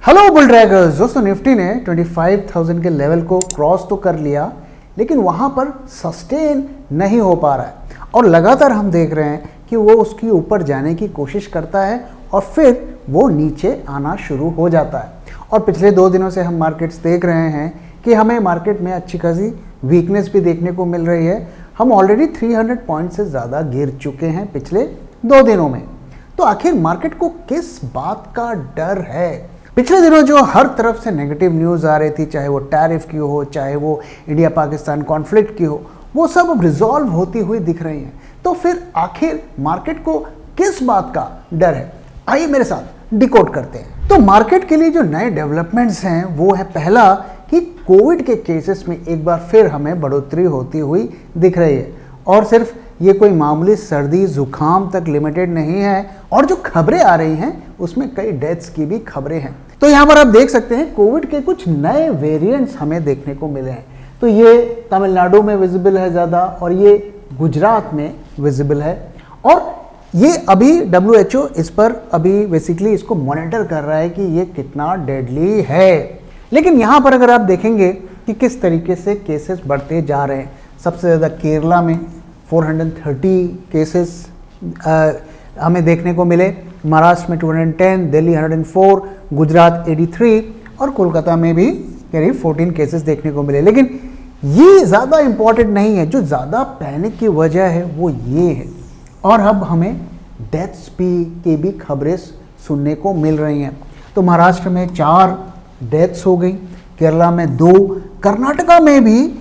Hello bull ड्रैगर्स। दोस्तों निफ्टी ने 25,000 के लेवल को क्रॉस तो कर लिया, लेकिन वहाँ पर सस्टेन नहीं हो पा रहा है और लगातार हम देख रहे हैं कि वो उसकी ऊपर जाने की कोशिश करता है और फिर वो नीचे आना शुरू हो जाता है। और पिछले 2 दिनों से हम मार्केट्स देख रहे हैं कि हमें मार्केट में अच्छी खासी वीकनेस भी देखने को मिल रही है। हम ऑलरेडी 300 पॉइंट से ज़्यादा गिर चुके हैं पिछले 2 दिनों में। तो आखिर मार्केट को किस बात का डर है? पिछले दिनों जो हर तरफ से नेगेटिव न्यूज़ आ रही थी, चाहे वो टैरिफ की हो, चाहे वो इंडिया पाकिस्तान कॉन्फ्लिक्ट की हो, वो सब अब रिजॉल्व होती हुई दिख रही हैं। तो फिर आखिर मार्केट को किस बात का डर है? आइए मेरे साथ डिकोड करते हैं। तो मार्केट के लिए जो नए डेवलपमेंट्स हैं वो है, पहला कि कोविड के केसेस में एक बार फिर हमें बढ़ोतरी होती हुई दिख रही है और सिर्फ ये कोई मामूली सर्दी जुकाम तक लिमिटेड नहीं है। और जो खबरें आ रही हैं उसमें कई डेथ्स की भी खबरें हैं। तो यहाँ पर आप देख सकते हैं कोविड के कुछ नए वेरिएंट्स हमें देखने को मिले हैं। तो ये तमिलनाडु में विजिबल है ज़्यादा और ये गुजरात में विजिबल है। और ये अभी WHO इस पर अभी बेसिकली इसको मॉनिटर कर रहा है कि ये कितना डेडली है। लेकिन यहाँ पर अगर आप देखेंगे कि किस तरीके से केसेस बढ़ते जा रहे हैं, सबसे ज़्यादा केरला में 430 केसेस हमें देखने को मिले, महाराष्ट्र में 210, दिल्ली 104, गुजरात 83 और कोलकाता में भी करीब 14 केसेस देखने को मिले। लेकिन ये ज़्यादा इम्पॉर्टेंट नहीं है। जो ज़्यादा पैनिक की वजह है वो ये है। और अब हमें डेथ्स की भी खबरें सुनने को मिल रही हैं। तो महाराष्ट्र में 4 डेथ्स हो गई, केरला में 2, कर्नाटका में भी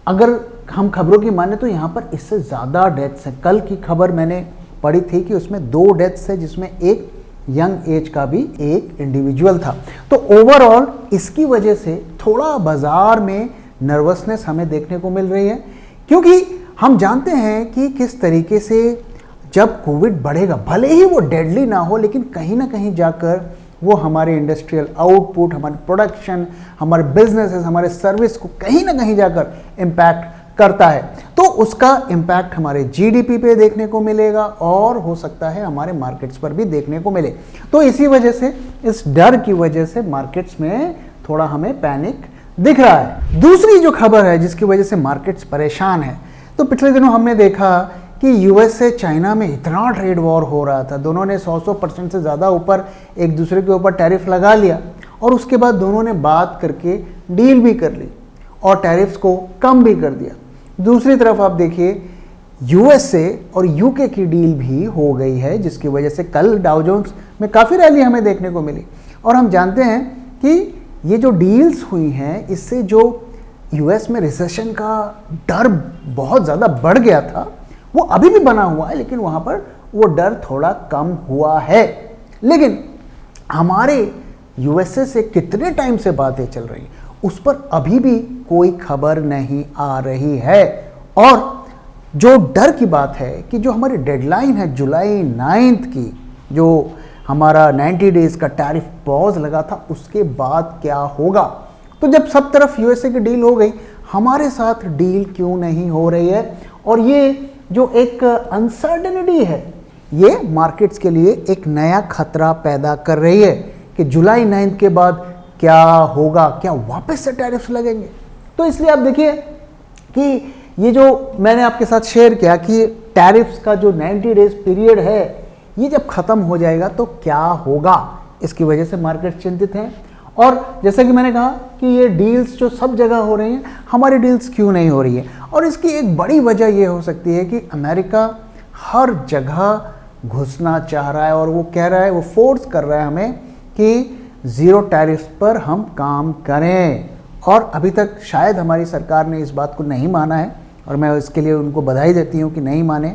अगर हम खबरों की माने तो यहाँ पर इससे ज़्यादा डेथ्स हैं। कल की खबर मैंने पढ़ी थी कि उसमें 2 डेथ्स है, जिसमें एक यंग एज का भी एक इंडिविजुअल था। तो ओवरऑल इसकी वजह से थोड़ा बाजार में नर्वसनेस हमें देखने को मिल रही है, क्योंकि हम जानते हैं कि किस तरीके से जब कोविड बढ़ेगा, भले ही वो डेडली ना हो, लेकिन कहीं ना कहीं जाकर वो हमारे इंडस्ट्रियल आउटपुट, हमारे प्रोडक्शन, हमारे बिजनेसेस, हमारे सर्विस को कहीं ना कहीं जाकर इम्पैक्ट करता है। तो उसका इम्पैक्ट हमारे GDP पे देखने को मिलेगा और हो सकता है हमारे मार्केट्स पर भी देखने को मिले। तो इसी वजह से, इस डर की वजह से मार्केट्स में थोड़ा हमें पैनिक दिख रहा है। दूसरी जो खबर है जिसकी वजह से मार्केट्स परेशान है, तो पिछले दिनों हमने देखा कि US से चाइना में इतना ट्रेड वॉर हो रहा था। दोनों ने 100% से ज़्यादा ऊपर एक दूसरे के ऊपर टैरिफ लगा लिया और उसके बाद दोनों ने बात करके डील भी कर ली और टैरिफ्स को कम भी कर दिया। दूसरी तरफ आप देखिए USA और UK की डील भी हो गई है, जिसकी वजह से कल डाउ जोन्स में काफ़ी रैली हमें देखने को मिली। और हम जानते हैं कि ये जो डील्स हुई हैं इससे जो US में रिसेशन का डर बहुत ज़्यादा बढ़ गया था, वो अभी भी बना हुआ है, लेकिन वहाँ पर वो डर थोड़ा कम हुआ है। लेकिन हमारे USA से कितने टाइम से बातें चल रही हैं उस पर अभी भी कोई खबर नहीं आ रही है। और जो डर की बात है कि जो हमारी डेडलाइन है जुलाई 9 की, जो हमारा 90 डेज का टैरिफ पॉज लगा था, उसके बाद क्या होगा। तो जब सब तरफ USA की डील हो गई, हमारे साथ डील क्यों नहीं हो रही है? और ये जो एक अनसर्टेनिटी है, ये मार्केट्स के लिए एक नया खतरा पैदा कर रही है कि जुलाई 9 के बाद क्या होगा, क्या वापस से टैरिफ्स लगेंगे। तो इसलिए आप देखिए कि ये जो मैंने आपके साथ शेयर किया कि टैरिफ्स का जो 90 डेज पीरियड है, ये जब ख़त्म हो जाएगा तो क्या होगा, इसकी वजह से मार्केट चिंतित हैं। और जैसा कि मैंने कहा कि ये डील्स जो सब जगह हो रही हैं, हमारी डील्स क्यों नहीं हो रही है? और इसकी एक बड़ी वजह ये हो सकती है कि अमेरिका हर जगह घुसना चाह रहा है और वो कह रहा है, वो फोर्स कर रहा है हमें कि ज़ीरो टैरिफ पर हम काम करें। और अभी तक शायद हमारी सरकार ने इस बात को नहीं माना है और मैं इसके लिए उनको बधाई देती हूँ कि नहीं माने,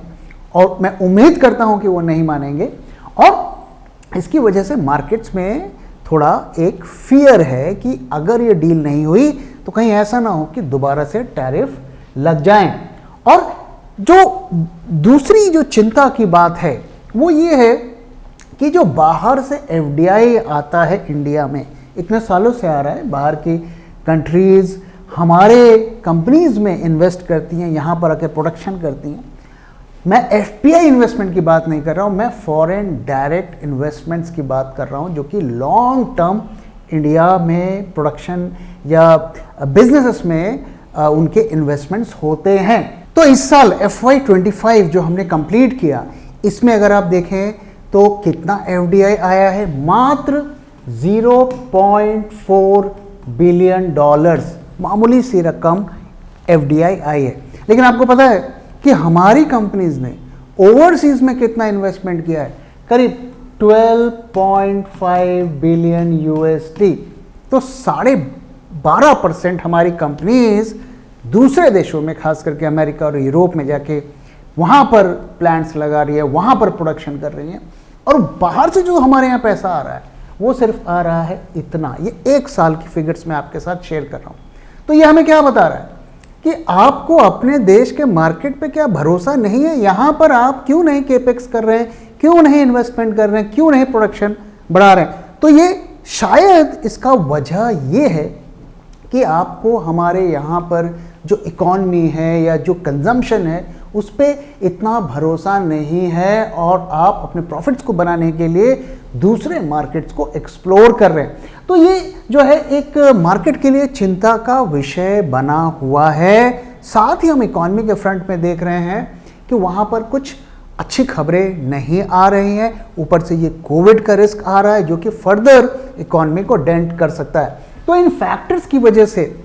और मैं उम्मीद करता हूँ कि वो नहीं मानेंगे। और इसकी वजह से मार्केट्स में थोड़ा एक फियर है कि अगर ये डील नहीं हुई तो कहीं ऐसा ना हो कि दोबारा से टैरिफ लग जाएं। और जो दूसरी जो चिंता की बात है वो ये है कि जो बाहर से FDI आता है इंडिया में, इतने सालों से आ रहा है, बाहर की कंट्रीज़ हमारे कंपनीज़ में इन्वेस्ट करती हैं, यहाँ पर आके प्रोडक्शन करती हैं। मैं FPI इन्वेस्टमेंट की बात नहीं कर रहा हूँ, मैं फॉरेन डायरेक्ट इन्वेस्टमेंट्स की बात कर रहा हूँ, जो कि लॉन्ग टर्म इंडिया में प्रोडक्शन या बिजनेसेस में उनके इन्वेस्टमेंट्स होते हैं। तो इस साल FY25 जो हमने कंप्लीट किया, इसमें अगर आप देखें तो कितना FDI आया है, मात्र 0.4 बिलियन डॉलर्स, मामूली सी रकम FDI आई है। लेकिन आपको पता है कि हमारी कंपनीज ने ओवरसीज में कितना इन्वेस्टमेंट किया है, करीब 12.5 बिलियन USD। तो 12.5% हमारी कंपनीज दूसरे देशों में, खास करके अमेरिका और यूरोप में जाके वहाँ पर प्लांट्स लगा रही है, वहाँ पर प्रोडक्शन कर रही हैं। और बाहर से जो हमारे यहाँ पैसा आ रहा है वो सिर्फ आ रहा है इतना। ये 1 साल की फिगर्स मैं आपके साथ शेयर कर रहा हूँ। तो ये हमें क्या बता रहा है कि आपको अपने देश के मार्केट पे क्या भरोसा नहीं है? यहाँ पर आप क्यों नहीं केपेक्स कर रहे हैं, क्यों नहीं इन्वेस्टमेंट कर रहे हैं, क्यों नहीं प्रोडक्शन बढ़ा रहे हैं? तो ये शायद इसका वजह ये है कि आपको हमारे यहाँ पर जो इकॉनमी है या जो कंजम्पशन है उस पर इतना भरोसा नहीं है, और आप अपने प्रॉफिट्स को बनाने के लिए दूसरे मार्केट्स को एक्सप्लोर कर रहे हैं। तो ये जो है एक मार्केट के लिए चिंता का विषय बना हुआ है। साथ ही हम इकॉनमी के फ्रंट में देख रहे हैं कि वहाँ पर कुछ अच्छी खबरें नहीं आ रही हैं। ऊपर से ये कोविड का रिस्क आ रहा है जो कि फर्दर इकॉनमी को डेंट कर सकता है। तो इन फैक्टर्स की वजह से,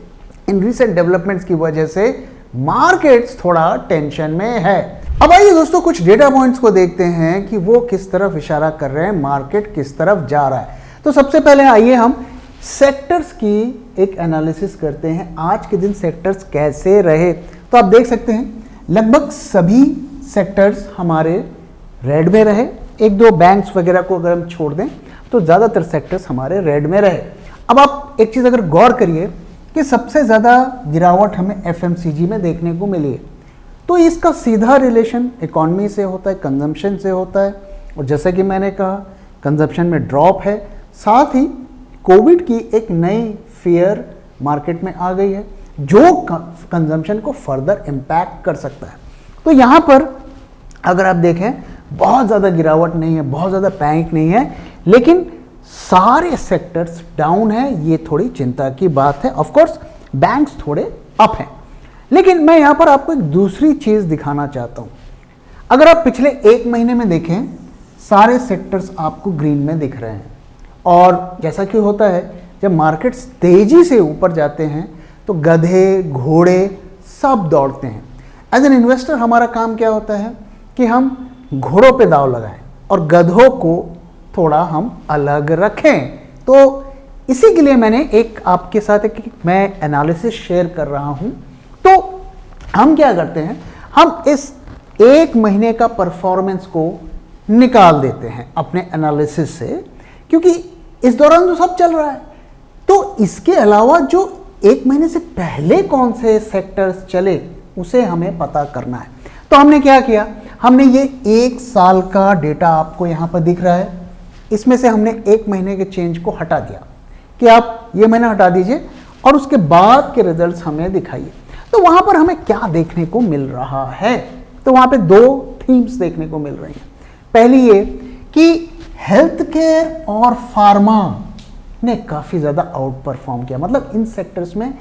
इन रिसेंट डेवलपमेंट्स की वजह से मार्केट्स थोड़ा टेंशन में है। अब आइए दोस्तों कुछ डेटा पॉइंट्स को देखते हैं कि वो किस तरफ इशारा कर रहे हैं, मार्केट किस तरफ जा रहा है। तो सबसे पहले आइए हम सेक्टर्स की एक एनालिसिस करते हैं। आज के दिन सेक्टर्स कैसे रहे, तो आप देख सकते हैं लगभग सभी सेक्टर्स हमारे रेड में रहे। 1-2 बैंक्स वगैरह को अगर हम छोड़ दें तो ज़्यादातर सेक्टर्स हमारे रेड में रहे। अब आप एक चीज़ अगर गौर करिए कि सबसे ज़्यादा गिरावट हमें FMCG में देखने को मिली है। तो इसका सीधा रिलेशन इकॉनमी से होता है, कंजम्पशन से होता है। और जैसे कि मैंने कहा, कंजम्पशन में ड्रॉप है, साथ ही कोविड की एक नई फियर मार्केट में आ गई है जो कंजम्पशन को फर्दर इम्पैक्ट कर सकता है। तो यहाँ पर अगर आप देखें बहुत ज़्यादा गिरावट नहीं है, बहुत ज़्यादा पैनिक नहीं है, लेकिन सारे सेक्टर्स डाउन है। ये थोड़ी चिंता की बात है। ऑफ कोर्स बैंक्स थोड़े अप हैं, लेकिन मैं यहाँ पर आपको एक दूसरी चीज़ दिखाना चाहता हूँ। अगर आप पिछले 1 महीने में देखें, सारे सेक्टर्स आपको ग्रीन में दिख रहे हैं। और जैसा कि होता है जब मार्केट्स तेज़ी से ऊपर जाते हैं तो गधे घोड़े सब दौड़ते हैं। एज एन इन्वेस्टर हमारा काम क्या होता है कि हम घोड़ों पे दांव लगाएं और गधों को थोड़ा हम अलग रखें। तो इसी के लिए मैंने एक आपके साथ एक मैं एनालिसिस शेयर कर रहा हूं। तो हम क्या करते हैं, हम इस 1 महीने का परफॉर्मेंस को निकाल देते हैं अपने एनालिसिस से, क्योंकि इस दौरान तो सब चल रहा है। तो इसके अलावा जो 1 महीने से पहले कौन से सेक्टर्स चले उसे हमें पता करना है। तो हमने क्या किया, हमने ये 1 साल का डेटा आपको यहाँ पर दिख रहा है, इसमें से हमने 1 महीने के चेंज को हटा दिया कि आप ये महीना हटा दीजिए और उसके बाद के रिजल्ट्स हमें दिखाइए। तो वहाँ पर हमें क्या देखने को मिल रहा है, तो वहाँ पे 2 थीम्स देखने को मिल रही हैं। पहली ये कि हेल्थ केयर और फार्मा ने काफ़ी ज़्यादा आउट परफॉर्म किया, मतलब इन सेक्टर्स में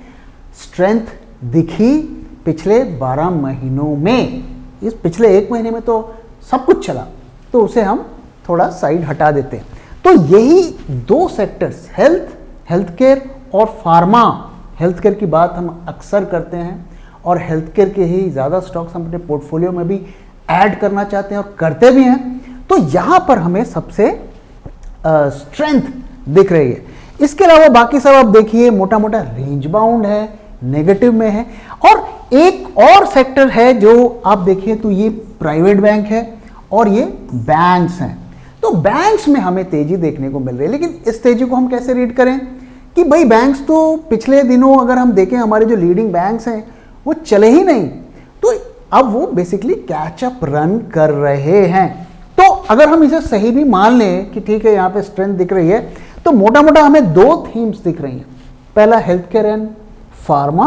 स्ट्रेंथ दिखी पिछले 12 महीनों में। इस पिछले 1 महीने में तो सब कुछ चला, तो उसे हम थोड़ा साइड हटा देते हैं। तो यही 2 सेक्टर्स, हेल्थ केयर और फार्मा। हेल्थ केयर की बात हम अक्सर करते हैं और हेल्थ केयर के ही ज़्यादा स्टॉक्स हम अपने पोर्टफोलियो में भी ऐड करना चाहते हैं और करते भी हैं। तो यहाँ पर हमें सबसे स्ट्रेंथ दिख रही है। इसके अलावा बाकी सब आप देखिए मोटा मोटा रेंज बाउंड है, नेगेटिव में है। और एक और सेक्टर है जो आप देखिए तो ये प्राइवेट बैंक है और ये बैंक्स हैं। तो बैंक्स में हमें तेजी देखने को मिल रही है, लेकिन इस तेजी को हम कैसे रीड करें कि भाई बैंक्स तो पिछले दिनों अगर हम देखें हमारे जो लीडिंग बैंक्स हैं वो चले ही नहीं, तो अब वो बेसिकली कैचअप रन कर रहे हैं। तो अगर हम इसे सही भी मान लें कि ठीक है यहाँ पे स्ट्रेंथ दिख रही है, तो मोटा मोटा हमें 2 थीम्स दिख रही हैं। पहला हेल्थ केयर एंड फार्मा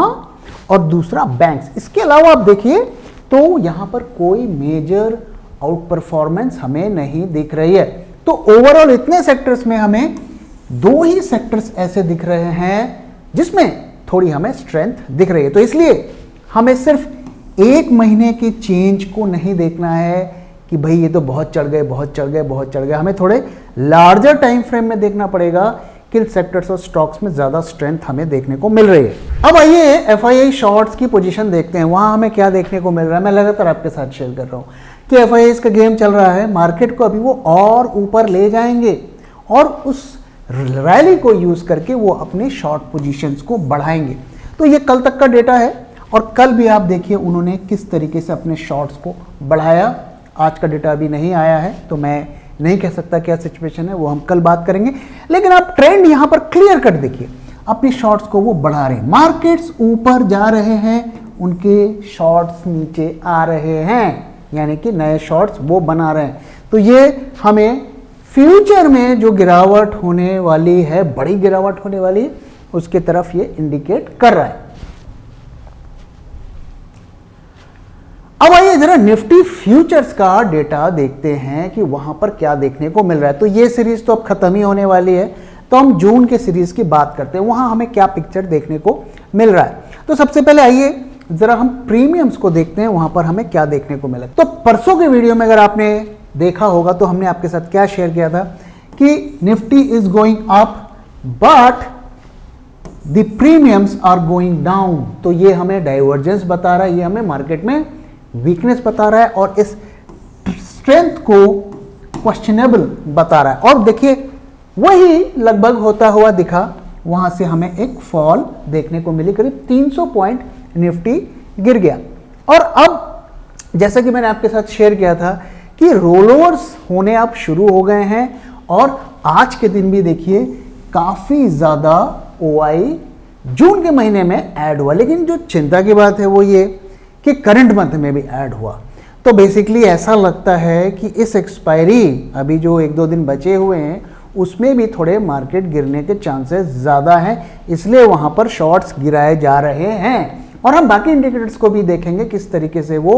और दूसरा बैंक्स। इसके अलावा आप देखिए तो यहाँ पर कोई मेजर आउट परफॉर्मेंस हमें नहीं दिख रही है। तो ओवरऑल इतने सेक्टर्स में हमें दो ही सेक्टर्स ऐसे दिख रहे हैं जिसमें थोड़ी हमें स्ट्रेंथ दिख रही है। तो इसलिए हमें सिर्फ एक महीने की चेंज को नहीं देखना है कि भाई ये तो बहुत चढ़ गए, बहुत चढ़ गए, बहुत चढ़ गए। हमें थोड़े लार्जर टाइम फ्रेम में देखना पड़ेगा, किन सेक्टर्स और स्टॉक्स में ज़्यादा स्ट्रेंथ हमें देखने को मिल रही है। अब आइए FII शॉर्ट्स की पोजीशन देखते हैं, वहाँ हमें क्या देखने को मिल रहा है। मैं लगातार आपके साथ शेयर कर रहा हूँ कि FIIs का गेम चल रहा है, मार्केट को अभी वो और ऊपर ले जाएंगे और उस रैली को यूज़ करके वो अपने शॉर्ट पोजीशंस को बढ़ाएंगे। तो ये कल तक का डेटा है और कल भी आप देखिए उन्होंने किस तरीके से अपने शॉर्ट्स को बढ़ाया। आज का डेटा अभी नहीं आया है तो मैं नहीं कह सकता क्या सिचुएशन है, वो हम कल बात करेंगे। लेकिन आप ट्रेंड यहां पर क्लियर कट देखिए, अपनी शॉर्ट्स को वो बढ़ा रहे हैं। मार्केट्स ऊपर जा रहे हैं, उनके शॉर्ट्स नीचे आ रहे हैं, यानी कि नए शॉर्ट्स वो बना रहे हैं। तो ये हमें फ्यूचर में जो गिरावट होने वाली है, बड़ी गिरावट होने वाली, उसके तरफ ये इंडिकेट कर रहा है। अब आइए जरा निफ्टी फ्यूचर्स का डेटा देखते हैं कि वहां पर क्या देखने को मिल रहा है। तो ये सीरीज तो अब खत्म ही होने वाली है, तो हम जून के सीरीज की बात करते हैं, वहां हमें क्या पिक्चर देखने को मिल रहा है। तो सबसे पहले आइए जरा हम प्रीमियम्स को देखते हैं, वहां पर हमें क्या देखने को मिला। तो परसों के वीडियो में अगर आपने देखा होगा तो हमने आपके साथ क्या शेयर किया था कि Nifty is going up but the premiums are going down. तो ये हमें डाइवर्जेंस बता रहा है, ये हमें मार्केट में वीकनेस बता रहा है और इस स्ट्रेंथ को क्वेश्चनेबल बता रहा है। और देखिए वही लगभग होता हुआ दिखा, वहां से हमें एक फॉल देखने को मिली, करीब 300 पॉइंट निफ्टी गिर गया। और अब जैसा कि मैंने आपके साथ शेयर किया था कि रोलओवर्स होने अब शुरू हो गए हैं और आज के दिन भी देखिए काफी ज्यादा OI जून के महीने में ऐड हुआ। लेकिन जो चिंता की बात है वो ये कि करंट मंथ में भी ऐड हुआ। तो बेसिकली ऐसा लगता है कि इस एक्सपायरी अभी जो 1-2 दिन बचे हुए हैं उसमें भी थोड़े मार्केट गिरने के चांसेस ज़्यादा हैं, इसलिए वहाँ पर शॉर्ट्स गिराए जा रहे हैं। और हम बाकी इंडिकेटर्स को भी देखेंगे किस तरीके से वो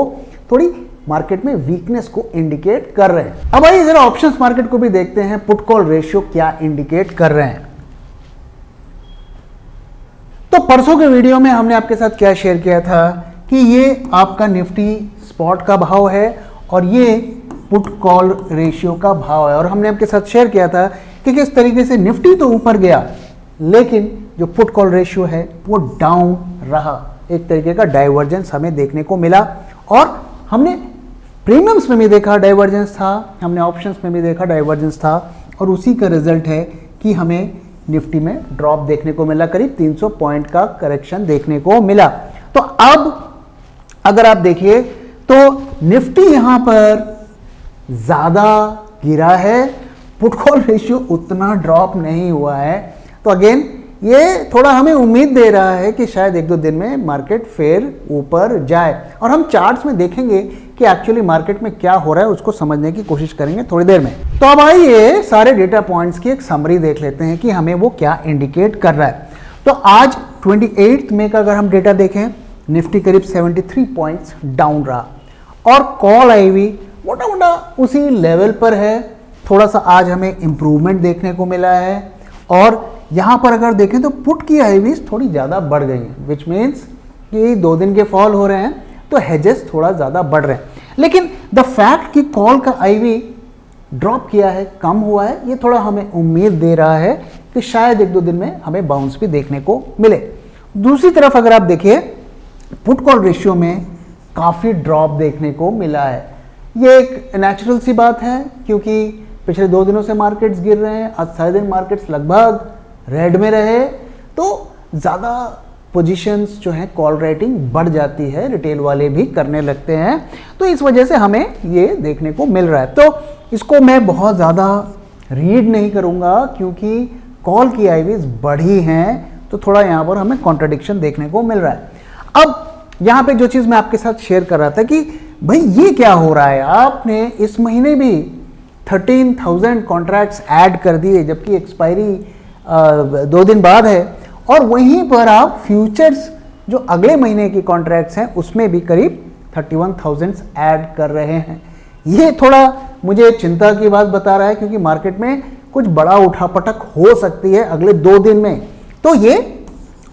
थोड़ी मार्केट में वीकनेस को इंडिकेट कर रहे हैं। अब आइए जरा ऑप्शंस मार्केट को भी देखते हैं, पुट कॉल रेशियो क्या इंडिकेट कर रहे हैं। तो परसों के वीडियो में हमने आपके साथ क्या शेयर किया था कि ये आपका निफ्टी स्पॉट का भाव है और ये पुट कॉल रेशियो का भाव है। और हमने आपके साथ शेयर किया था कि किस तरीके से निफ्टी तो ऊपर गया लेकिन जो पुट कॉल रेशियो है वो डाउन रहा, एक तरीके का डाइवर्जेंस हमें देखने को मिला। और हमने प्रीमियम्स में भी देखा डाइवर्जेंस था, हमने ऑप्शंस में भी देखा डाइवर्जेंस था और उसी का रिजल्ट है कि हमें निफ्टी में ड्रॉप देखने को मिला, करीब 300 पॉइंट का करेक्शन देखने को मिला। तो अब अगर आप देखिए तो निफ्टी यहां पर ज्यादा गिरा है, पुट कॉल रेशियो उतना ड्रॉप नहीं हुआ है। तो अगेन ये थोड़ा हमें उम्मीद दे रहा है कि शायद 1-2 दिन में मार्केट फिर ऊपर जाए। और हम चार्ट्स में देखेंगे कि एक्चुअली मार्केट में क्या हो रहा है, उसको समझने की कोशिश करेंगे थोड़ी देर में। तो अब आइए सारे डेटा पॉइंट्स की एक समरी देख लेते हैं कि हमें वो क्या इंडिकेट कर रहा है। तो आज 28 मई का अगर हम डेटा देखें, निफ्टी करीब 73 पॉइंट्स डाउन रहा और कॉल आईवी मोटा मोटा उसी लेवल पर है। थोड़ा सा आज हमें इंप्रूवमेंट देखने को मिला है और यहां पर अगर देखें तो पुट की आईवीज थोड़ी ज़्यादा बढ़ गई हैं, विच मीन्स कि 2 दिन के फॉल हो रहे हैं तो हेजेस थोड़ा ज़्यादा बढ़ रहे हैं। लेकिन द फैक्ट कि कॉल का आईवी ड्रॉप किया है, कम हुआ है, ये थोड़ा हमें उम्मीद दे रहा है कि शायद 1-2 दिन में हमें बाउंस भी देखने को मिले। दूसरी तरफ अगर आप देखिए पुट कॉल रेशियो में काफ़ी ड्रॉप देखने को मिला है। ये एक नेचुरल सी बात है क्योंकि पिछले 2 दिनों से मार्केट्स गिर रहे हैं, आज सारे दिन मार्केट्स लगभग रेड में रहे तो ज़्यादा पोजीशंस जो हैं कॉल राइटिंग बढ़ जाती है, रिटेल वाले भी करने लगते हैं, तो इस वजह से हमें ये देखने को मिल रहा है। तो इसको मैं बहुत ज़्यादा रीड नहीं करूँगा क्योंकि कॉल की आईवीज बढ़ी हैं तो थोड़ा यहाँ पर हमें कॉन्ट्रडिक्शन देखने को मिल रहा है। अब यहाँ पे जो चीज़ मैं आपके साथ शेयर कर रहा था कि भाई ये क्या हो रहा है, आपने इस महीने भी 13,000 कॉन्ट्रैक्ट्स ऐड कर दिए जबकि एक्सपायरी 2 दिन बाद है और वहीं पर आप फ्यूचर्स जो अगले महीने की कॉन्ट्रैक्ट्स हैं उसमें भी करीब 31,000 ऐड कर रहे हैं। ये थोड़ा मुझे चिंता की बात बता रहा है क्योंकि मार्केट में कुछ बड़ा उठापटक हो सकती है अगले 2 दिन में, तो ये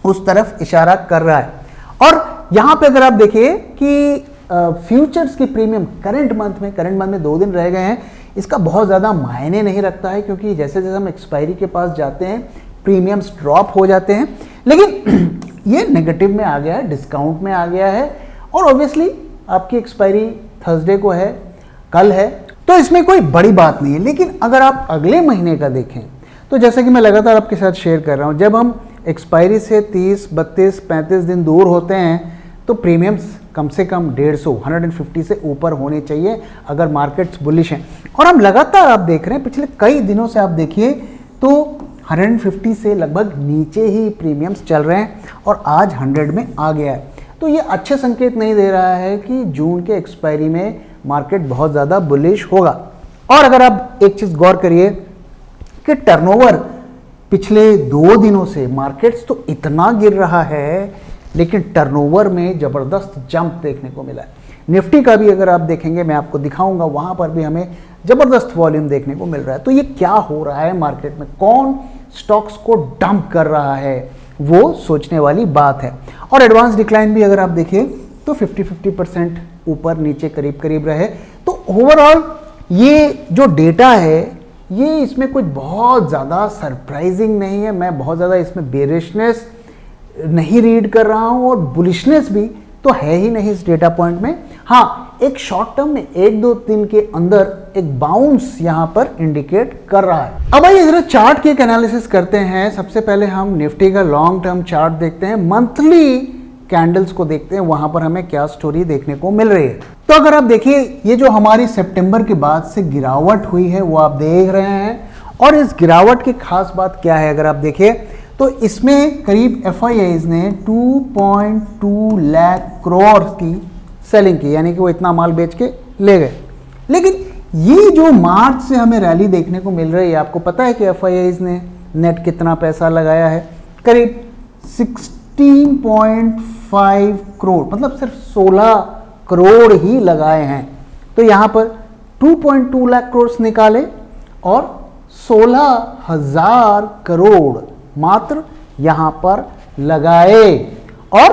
उस तरफ इशारा कर रहा है। और यहां पे अगर आप देखिए कि फ्यूचर्स की प्रीमियम करंट मंथ में 2 दिन रह गए हैं, इसका बहुत ज़्यादा मायने नहीं रखता है, क्योंकि जैसे जैसे हम एक्सपायरी के पास जाते हैं प्रीमियम्स ड्रॉप हो जाते हैं। लेकिन ये नेगेटिव में आ गया है, डिस्काउंट में आ गया है, और ऑब्वियसली आपकी एक्सपायरी थर्सडे को है, कल है, तो इसमें कोई बड़ी बात नहीं है। लेकिन अगर आप अगले महीने का देखें तो जैसे कि मैं लगातार आपके साथ शेयर कर रहा हूँ, जब हम एक्सपायरी से 30, 32, 35 दिन दूर होते हैं तो प्रीमियम्स कम से कम 150 से ऊपर होने चाहिए अगर मार्केट्स बुलिश हैं। और हम लगातार आप देख रहे हैं पिछले कई दिनों से, आप देखिए तो 150 से लगभग नीचे ही प्रीमियम्स चल रहे हैं और आज 100 में आ गया है। तो ये अच्छे संकेत नहीं दे रहा है कि जून के एक्सपायरी में मार्केट बहुत ज़्यादा बुलिश होगा। और अगर आप एक चीज़ गौर करिए कि टर्नओवर पिछले 2 दिनों से मार्केट्स तो इतना गिर रहा है, लेकिन टर्नओवर में ज़बरदस्त जंप देखने को मिला है। निफ्टी का भी अगर आप देखेंगे, मैं आपको दिखाऊंगा, वहाँ पर भी हमें ज़बरदस्त वॉल्यूम देखने को मिल रहा है। तो ये क्या हो रहा है मार्केट में, कौन स्टॉक्स को डंप कर रहा है, वो सोचने वाली बात है। और एडवांस डिक्लाइन भी अगर आप देखिए तो 50% ऊपर नीचे करीब करीब रहे। तो ओवरऑल ये जो डेटा है ये इसमें कुछ बहुत ज़्यादा सरप्राइजिंग नहीं है। मैं बहुत ज़्यादा इसमें बेरिशनेस नहीं रीड कर रहा हूँ और बुलिशनेस भी तो है ही नहीं इस डेटा पॉइंट में। हाँ, एक शॉर्ट टर्म में 1-2 दिन के अंदर एक बाउंस यहाँ पर इंडिकेट कर रहा है। अब आइए जरा चार्ट की एक एनालिसिस करते हैं। सबसे पहले हम निफ्टी का लॉन्ग टर्म चार्ट देखते हैं, मंथली कैंडल्स को देखते हैं, वहां पर हमें क्या स्टोरी देखने को मिल रही है। तो अगर आप देखिए ये जो हमारी सितंबर के बाद से गिरावट हुई है वो आप देख रहे हैं, और इस गिरावट की खास बात क्या है अगर आप देखिए तो इसमें करीब FIIs ने 2.2 लाख करोड़ की सेलिंग की, यानी कि वो इतना माल बेच के ले गए। लेकिन ये जो मार्च से हमें रैली देखने को मिल रही है, आपको पता है कि FIIs ने नेट कितना पैसा लगाया है, करीब 16.5 करोड़, मतलब सिर्फ 16 करोड़ ही लगाए हैं। तो यहाँ पर 2.2 लाख करोड़ निकाले और 16,000 करोड़ मात्र यहाँ पर लगाए। और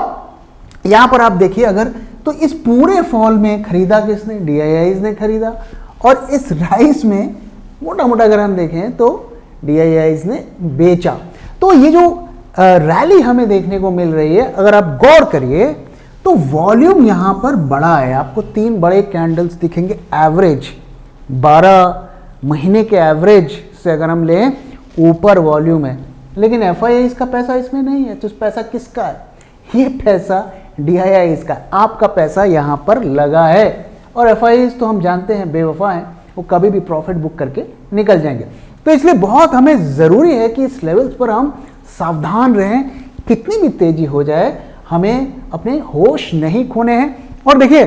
यहाँ पर आप देखिए अगर तो इस पूरे फॉल में खरीदा किसने, DIIs ने खरीदा, और इस राइस में मोटा मोटा अगर हम देखें तो DIIs ने बेचा। तो ये जो रैली हमें देखने को मिल रही है, अगर आप गौर करिए तो वॉल्यूम यहाँ पर बड़ा है। आपको 3 बड़े कैंडल्स दिखेंगे, एवरेज 12 महीने के एवरेज से अगर हम लें ऊपर वॉल्यूम है, लेकिन FIIs का पैसा इसमें नहीं है। तो इस पैसा किसका है, ये पैसा DIIs का, आपका पैसा यहाँ पर लगा है। और FIIs तो हम जानते हैं बेवफा हैं, वो कभी भी प्रॉफिट बुक करके निकल जाएंगे। तो इसलिए बहुत हमें ज़रूरी है कि इस लेवल्स पर हम सावधान रहें, कितनी भी तेजी हो जाए हमें अपने होश नहीं खोने हैं। और देखिए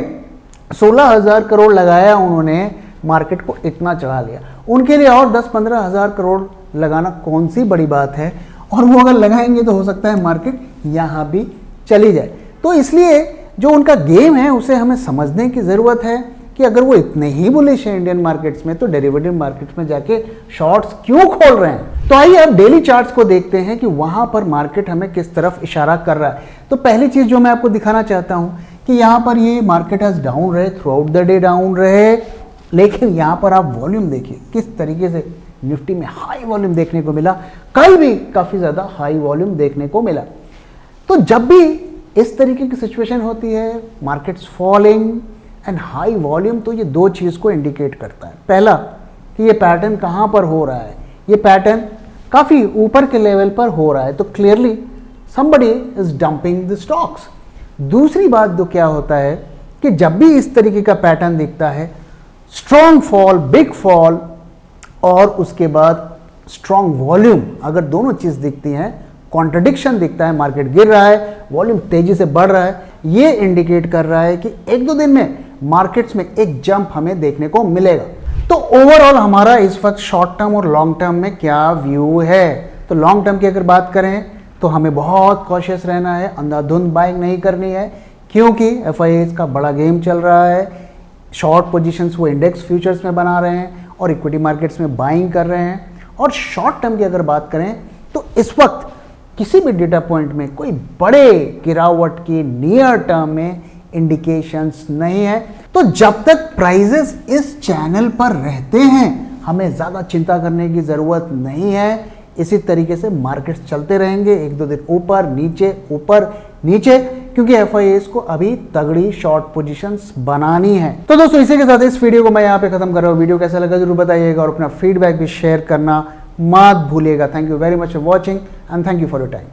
16,000 करोड़ लगाया उन्होंने, मार्केट को इतना चढ़ा लिया, उनके लिए और 10-15 हज़ार करोड़ लगाना कौन सी बड़ी बात है, और वो अगर लगाएंगे तो हो सकता है मार्केट यहाँ भी चली जाए। तो इसलिए जो उनका गेम है उसे हमें समझने की ज़रूरत है कि अगर वो इतने ही बुलिश हैं इंडियन मार्केट्स में, तो डेरिवेटिव मार्केट्स में जाके शॉर्ट्स क्यों खोल रहे हैं। तो आइए अब डेली चार्ट्स को देखते हैं कि वहाँ पर मार्केट हमें किस तरफ इशारा कर रहा है। तो पहली चीज़ जो मैं आपको दिखाना चाहता हूँ कि यहाँ पर ये मार्केट आज डाउन रहे, through out the day down रहे, लेकिन यहाँ पर आप वॉल्यूम देखिए किस तरीके से निफ्टी में हाई वॉल्यूम देखने को मिला, कल भी काफ़ी ज़्यादा हाई वॉल्यूम देखने को मिला। तो जब भी इस तरीके की सिचुएशन होती है, markets falling and high volume, तो ये 2 चीज़ को इंडिकेट करता है। पहला कि ये पैटर्न कहाँ पर हो रहा है, ये पैटर्न काफ़ी ऊपर के लेवल पर हो रहा है, तो clearly somebody is dumping the stocks। दूसरी बात तो क्या होता है कि जब भी इस तरीके का पैटर्न दिखता है, स्ट्रॉन्ग फॉल, बिग फॉल, और उसके बाद स्ट्रॉन्ग वॉल्यूम, अगर दोनों चीज़ दिखती हैं, कॉन्ट्रडिक्शन दिखता है, मार्केट गिर रहा है, वॉल्यूम तेजी से बढ़ रहा है, ये इंडिकेट कर रहा है कि 1-2 दिन में मार्केट्स में एक जंप हमें देखने को मिलेगा। तो ओवरऑल हमारा इस वक्त शॉर्ट टर्म और लॉन्ग टर्म में क्या व्यू है। तो लॉन्ग टर्म की अगर बात करें तो हमें बहुत कॉशियस रहना है, अंधाधुंध बाइंग नहीं करनी है, क्योंकि FIIs का बड़ा गेम चल रहा है। शॉर्ट पोजीशंस वो इंडेक्स फ्यूचर्स में बना रहे हैं और इक्विटी मार्केट्स में बाइंग कर रहे हैं, और शॉर्ट टर्म की अगर बात करें तो इस वक्त किसी भी डेटा पॉइंट में कोई बड़े गिरावट के नियर टर्म में इंडिकेशंस नहीं है। तो जब तक प्राइजेस इस चैनल पर रहते हैं हमें ज़्यादा चिंता करने की ज़रूरत नहीं है। इसी तरीके से मार्केट्स चलते रहेंगे, एक दो दिन ऊपर नीचे, क्योंकि एफआईएस को अभी तगड़ी शॉर्ट पोजीशंस बनानी है। तो दोस्तों इसी के साथ इस वीडियो को मैं यहाँ पे खत्म कर रहा हूँ। वीडियो कैसा लगा जरूर बताइएगा और अपना फीडबैक भी शेयर करना मत भूलिएगा। Thank you very much for watching and thank you for your time.